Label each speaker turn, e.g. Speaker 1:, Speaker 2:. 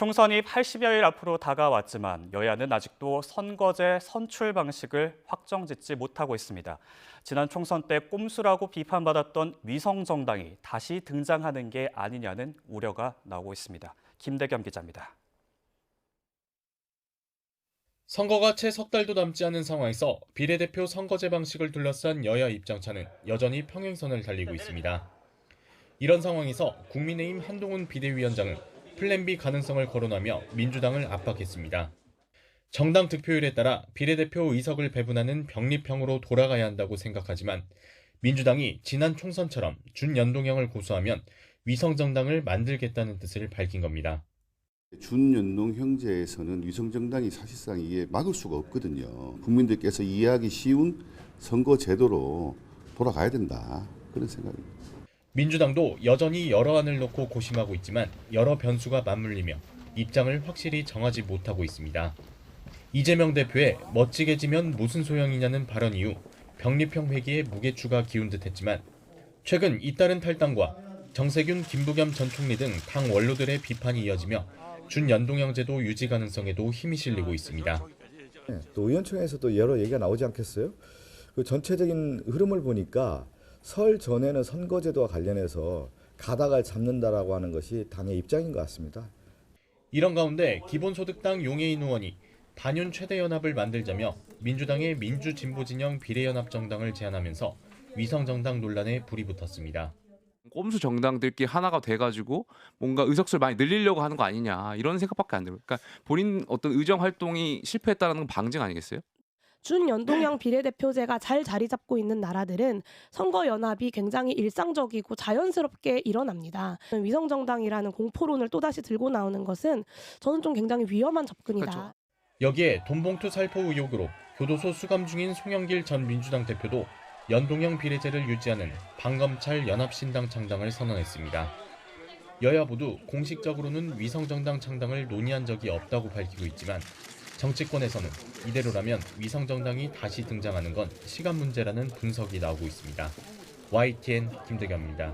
Speaker 1: 총선이 80여일 앞으로 다가왔지만 여야는 아직도 선거제 선출 방식을 확정짓지 못하고 있습니다. 지난 총선 때 꼼수라고 비판받았던 위성정당이 다시 등장하는 게 아니냐는 우려가 나오고 있습니다. 김대겸 기자입니다.
Speaker 2: 선거가 채 석 달도 남지 않은 상황에서 비례대표 선거제 방식을 둘러싼 여야 입장차는 여전히 평행선을 달리고 있습니다. 이런 상황에서 국민의힘 한동훈 비대위원장은 플랜 B 가능성을 거론하며 민주당을 압박했습니다. 정당 득표율에 따라 비례대표 의석을 배분하는 병립형으로 돌아가야 한다고 생각하지만 민주당이 지난 총선처럼 준연동형을 고수하면 위성정당을 만들겠다는 뜻을 밝힌 겁니다.
Speaker 3: 준연동 형제에서는 위성정당이 사실상 이게 막을 수가 없거든요. 국민들께서 이해하기 쉬운 선거 제도로 돌아가야 된다. 그런 생각입니다.
Speaker 2: 민주당도 여전히 여러 안을 놓고 고심하고 있지만 여러 변수가 맞물리며 입장을 확실히 정하지 못하고 있습니다. 이재명 대표의 멋지게 지면 무슨 소용이냐는 발언 이후 병립형 회기에 무게추가 기운 듯했지만 최근 잇따른 탈당과 정세균, 김부겸 전 총리 등 당 원로들의 비판이 이어지며 준연동형 제도 유지 가능성에도 힘이 실리고 있습니다.
Speaker 4: 또 의원총회에서도 여러 얘기가 나오지 않겠어요? 그 전체적인 흐름을 보니까 설 전에는 선거제도와 관련해서 가닥을 잡는다라고 하는 것이 당의 입장인 것 같습니다.
Speaker 2: 이런 가운데 기본소득당 용해인 의원이 반윤 최대연합을 만들자며 민주당의 민주진보진영 비례연합정당을 제안하면서 위성정당 논란에 불이 붙었습니다.
Speaker 5: 꼼수 정당들끼리 하나가 돼가지고 뭔가 의석수를 많이 늘리려고 하는 거 아니냐 이런 생각밖에 안 들어요. 그러니까 본인 어떤 의정 활동이 실패했다는 건 방증 아니겠어요?
Speaker 6: 준연동형 비례대표제가 잘 자리 잡고 있는 나라들은 선거 연합이 굉장히 일상적이고 자연스럽게 일어납니다. 위성정당이라는 공포론을 또다시 들고 나오는 것은 저는 좀 굉장히 위험한 접근이다.
Speaker 5: 그렇죠.
Speaker 2: 여기에 돈봉투 살포 의혹으로 교도소 수감 중인 송영길 전 민주당 대표도 연동형 비례제를 유지하는 반검찰 연합신당 창당을 선언했습니다. 여야 모두 공식적으로는 위성정당 창당을 논의한 적이 없다고 밝히고 있지만 정치권에서는 이대로라면 위성정당이 다시 등장하는 건 시간 문제라는 분석이 나오고 있습니다. YTN 김대겸입니다.